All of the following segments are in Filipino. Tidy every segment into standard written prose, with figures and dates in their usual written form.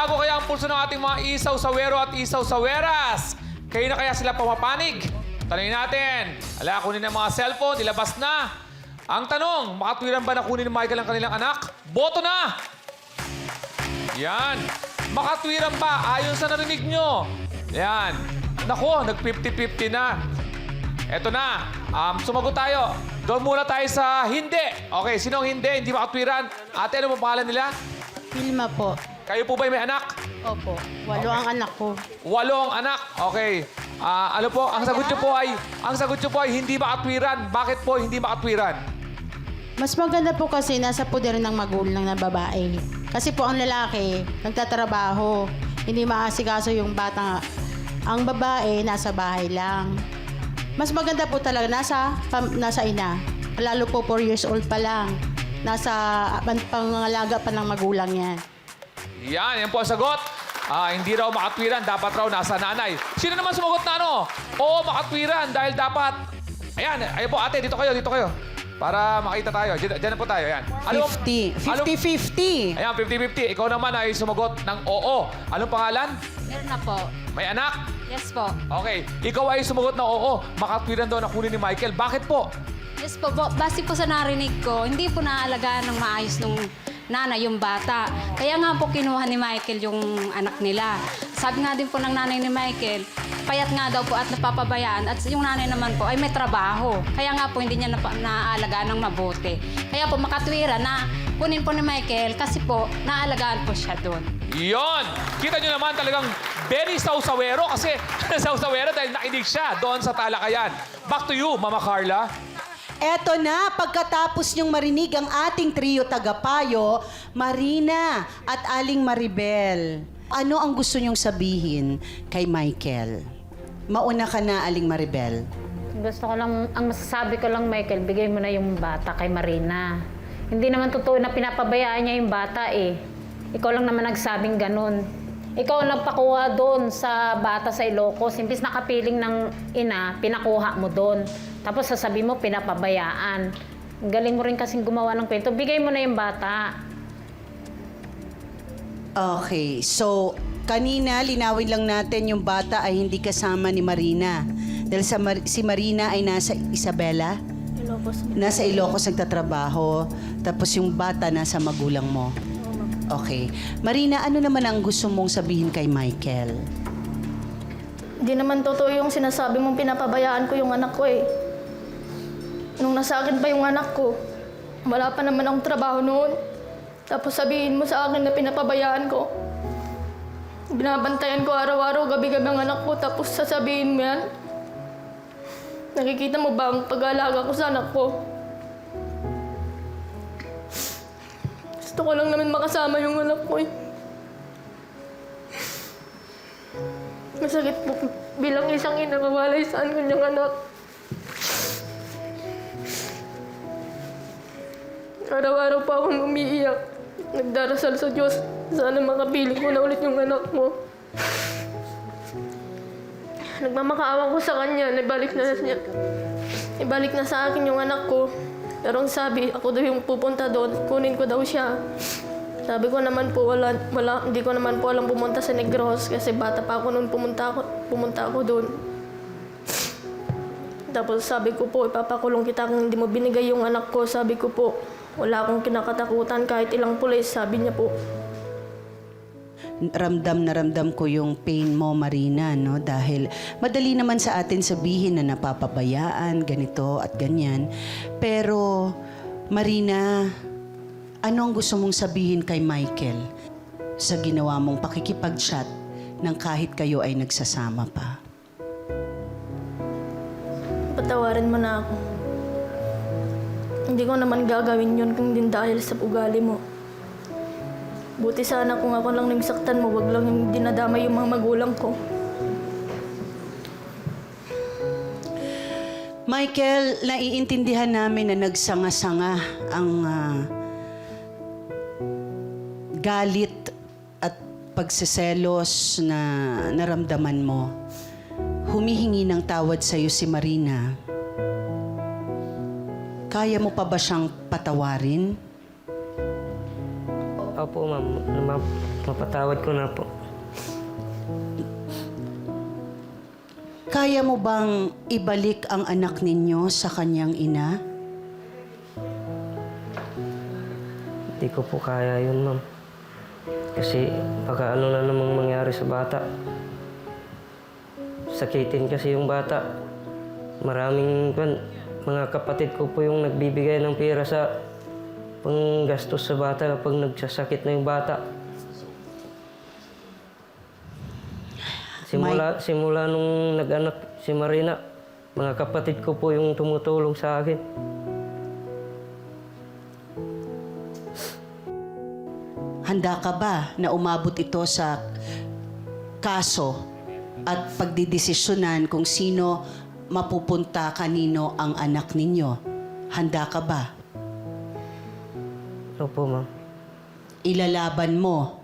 Bago kaya ang pulso ng ating mga isaw-sawero at isaw-saweras? Kayo na kaya sila pumapanig? Tanungin natin. Ala, kunin ang mga cellphone, ilabas na. Ang tanong, makatwiran ba na kunin ni Michael ang kanilang anak? Boto na! Yan. Makatwiran ba? Ayon sa narinig nyo. Yan. Nako, nag-50-50 na. Eto na. Sumagot tayo. Doon muna tayo sa hindi. Okay, sinong hindi? Hindi makatwiran. Ate, ano po pangalan nila? Wilma po. Kayo po ba may anak? Opo. 8 ang anak ko. 8 ang anak. Okay. Ano po, ang sagot nyo po ay hindi makatwiran. Bakit po hindi makatwiran? Mas maganda po kasi nasa poder ng magulang na babae. Kasi po ang lalaki, nagtatrabaho. Hindi maasikaso yung bata. Ang babae, nasa bahay lang. Mas maganda po talaga nasa ina. Lalo po 4 years old pa lang. Nasa pangalaga pa ng magulang yan. Yan po ang sagot. Hindi raw makatwiran, dapat raw nasa nanay. Sino naman sumagot na ano? Oo, makatwiran dahil dapat... Ayan po ate, dito kayo. Para makita tayo. Diyan na po tayo, ayan. 50. 50-50. Ayan, 50-50. Ikaw naman ay sumagot ng oo. Anong pangalan? Meron na po. May anak? Yes po. Okay. Ikaw ay sumagot ng oo. Makatwiran daw na kunin ni Michael. Bakit po? Yes po. Base po sa narinig ko, hindi po naalagaan ng maayos nung nanay yung bata. Kaya nga po kinuha ni Michael yung anak nila. Sabi nga din po ng nanay ni Michael, payat nga daw po at napapabayaan. At yung nanay naman po ay may trabaho. Kaya nga po hindi niya naaalagaan ng mabuti. Kaya po makatwira na kunin po ni Michael kasi po naalagaan po siya doon. Yon! Kita nyo naman talagang very saw-sawero kasi saw-sawero dahil nakinig siya doon sa talakayan. Back to you, Mama Carla. Eto na, pagkatapos niyong marinig ang ating trio tagapayo, Marina at Aling Maribel. Ano ang gusto niyong sabihin kay Michael? Mauna ka na, Aling Maribel. Gusto ko lang, ang masasabi ko lang, Michael, bigay mo na yung bata kay Marina. Hindi naman totoo na pinapabayaan niya yung bata eh. Ikaw lang naman nagsabing ganun. Ikaw ang nagpakuha doon sa bata sa Ilocos. Imbis nakapiling ng ina, pinakuha mo doon. Tapos sasabihin mo, pinapabayaan. Ang galing mo rin kasing gumawa ng kwento. Bigay mo na yung bata. Okay, so kanina linawin lang natin yung bata ay hindi kasama ni Marina. Dahil si Marina ay nasa Isabela? Ilocos. Nasa Ilocos nagtatrabaho. Tapos yung bata nasa magulang mo. Okay. Marina, ano naman ang gusto mong sabihin kay Michael? Hindi naman totoo yung sinasabi mong pinapabayaan ko yung anak ko eh. Nung nasa akin pa yung anak ko, wala pa naman akong trabaho noon. Tapos sabihin mo sa akin na pinapabayaan ko. Binabantayan ko araw-araw, gabi-gabi ang anak ko, tapos sasabihin mo yan. Nakikita mo ba ang pag-aalaga ko sa anak ko? Gusto ko lang naman makasama yung anak ko eh. Masakit po bilang isang ina mawalay sa kanyang anak. Araw-araw pa akong umiiyak. Nagdarasal sa Diyos. Sana makapiling ko na ulit yung anak mo. Nagmamakaawa ko sa kanya. Ibalik na sa akin yung anak ko. Pero ang sabi, ako daw yung pupunta doon. Kunin ko daw siya. Sabi ko naman po, hindi ko naman po alam pumunta sa Negros kasi bata pa ako noon pumunta ako doon. Tapos sabi ko po, ipapakulong kita kung hindi mo binigay yung anak ko. Sabi ko po, wala akong kinakatakutan kahit ilang pulis, sabi niya po. Ramdam na ramdam ko yung pain mo, Marina, no? Dahil madali naman sa atin sabihin na napapabayaan, ganito at ganyan. Pero, Marina, ano ang gusto mong sabihin kay Michael sa ginawa mong pakikipag-chat nang kahit kayo ay nagsasama pa? Patawarin mo na ako. Hindi ko naman gagawin yun kung din dahil sa ugali mo. Buti sana kung ako lang nagsaktan mo, wag lang yung dinadamay yung mga magulang ko. Michael, naiintindihan namin na nagsanga-sanga ang galit at pagseselos na naramdaman mo. Humihingi ng tawad sa'yo si Marina. Kaya mo pa ba siyang patawarin? Opo, ma'am. mapatawad ko na po. Kaya mo bang ibalik ang anak ninyo sa kanyang ina? Hindi ko po kaya yun, ma'am. Kasi baka ano na namang mangyari sa bata. Sakitin kasi yung bata. Mga kapatid ko po yung nagbibigay ng pera sa panggastos sa bata kapag nagsasakit na yung bata. Simula nung nag-anak si Marina, mga kapatid ko po yung tumutulong sa akin. Handa ka ba na umabot ito sa kaso at pagdidesisyonan kung sino mapupunta kanino ang anak ninyo? Handa ka ba? Opo, ma'am. Ilalaban mo.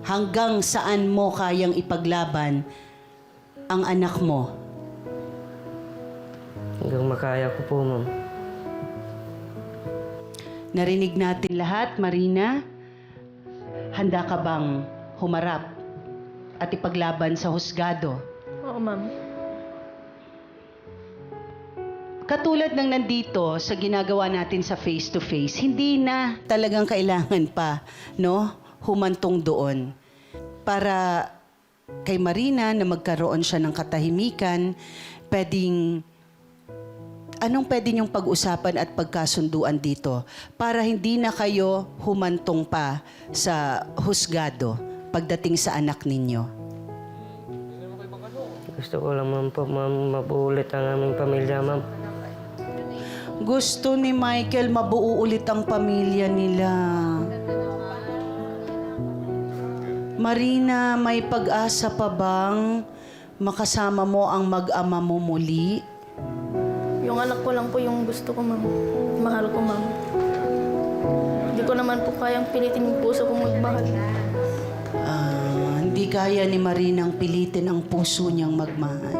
Hanggang saan mo kayang ipaglaban ang anak mo? Hanggang makaya ko po, ma'am. Narinig natin lahat, Marina. Handa ka bang humarap at ipaglaban sa husgado? Oo, ma'am. Katulad ng nandito sa ginagawa natin sa face-to-face, hindi na talagang kailangan pa, no, humantong doon. Para kay Marina na magkaroon siya ng katahimikan, anong pwede niyong pag-usapan at pagkasunduan dito para hindi na kayo humantong pa sa husgado pagdating sa anak ninyo? Gusto ko lang, ma'am, po, ma'am, mabulit ang aming pamilya, ma'am. Gusto ni Michael mabuo ulit ang pamilya nila. Marina, may pag-asa pa bang makasama mo ang mag-ama mo muli? Yung anak ko lang po yung gusto ko, ma'am. Mahal ko, ma'am. Hindi ko naman po kayang pilitin yung puso kong magmahal. Hindi kaya ni Marinang pilitin ang puso niyang magmahal.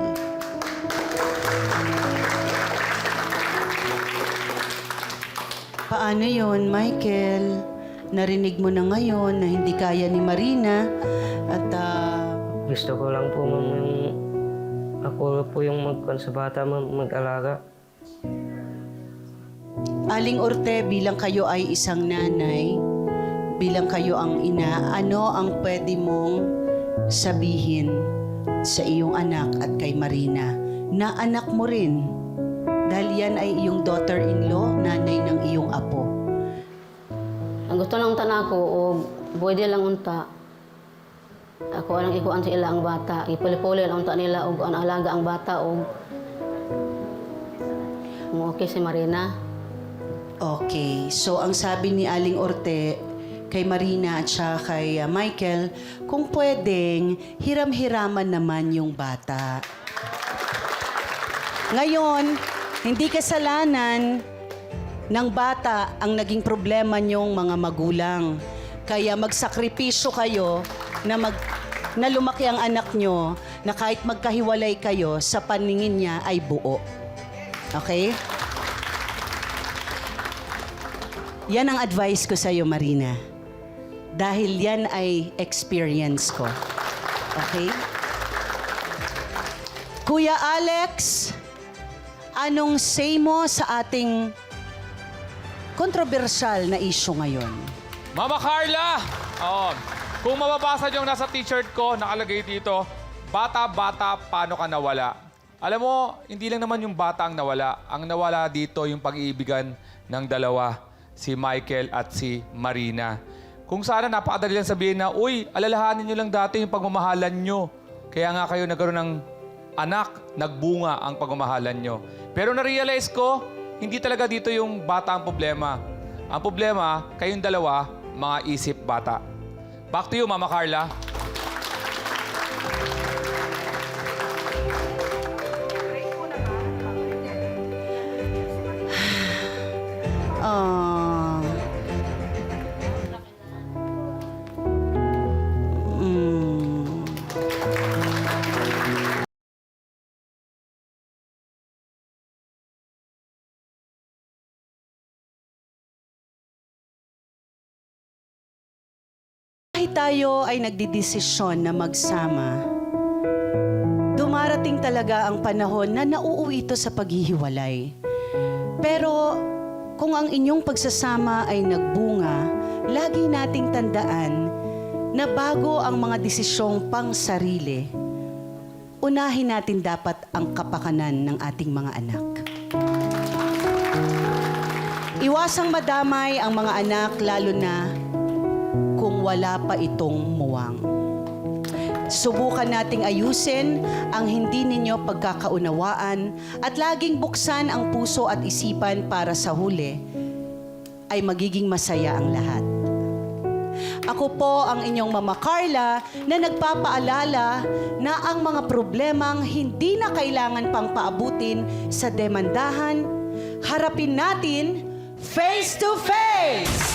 Paano yon, Michael? Narinig mo na ngayon na hindi kaya ni Marina at Gusto ko lang po, ma'am, yung ako po yung sa bata, ma'am, mag-alaga. Aling Orte, bilang kayo ay isang nanay, bilang kayo ang ina, ano ang pwede mong sabihin sa iyong anak at kay Marina na anak mo rin? Dahil yan ay iyong daughter-in-law, nanay ng iyong apo. Ang gusto lang unta ko, o pwede lang unta. Ako lang ikuan sa ila ang bata. Ipuli-puli lang unta nila, o ang alaga ang bata, o okay si Marina. Okay, so ang sabi ni Aling Orte kay Marina at siya kay Michael, kung pwedeng, hiram-hiraman naman yung bata. Ngayon, hindi kasalanan ng bata ang naging problema niyong mga magulang. Kaya magsakripisyo kayo na lumaki ang anak niyo na kahit magkahiwalay kayo, sa paningin niya ay buo. Okay? Yan ang advice ko sa'yo, Marina. Dahil yan ay experience ko. Okay? Kuya Alex, anong say mo sa ating kontrobersyal na issue ngayon? Mama Carla! Kung mababasa niyo nasa t-shirt ko, nakalagay dito, bata-bata, paano ka nawala? Alam mo, hindi lang naman yung bata ang nawala. Ang nawala dito yung pag-iibigan ng dalawa, si Michael at si Marina. Kung sana napakadali lang sabihin na, uy, alalahanin niyo lang dati yung pagmamahalan niyo. Kaya nga kayo nagkaroon ng anak, nagbunga ang pagmamahalan niyo. Pero na-realize ko, hindi talaga dito yung bata ang problema. Ang problema, kayong dalawa, mga isip bata. Back to you, Mama Carla. Ah. Kahit tayo ay nagdidesisyon na magsama, dumarating talaga ang panahon na nauuwi ito sa paghihiwalay. Pero kung ang inyong pagsasama ay nagbunga, lagi nating tandaan na bago ang mga desisyong pang sarili, unahin natin dapat ang kapakanan ng ating mga anak. Iwasang madamay ang mga anak lalo na kung wala pa itong muwang. Subukan nating ayusin ang hindi ninyo pagkakaunawaan at laging buksan ang puso at isipan para sa huli ay magiging masaya ang lahat. Ako po ang inyong Mama Carla na nagpapaalala na ang mga problemang hindi na kailangan pang paabutin sa demandahan, harapin natin face to face!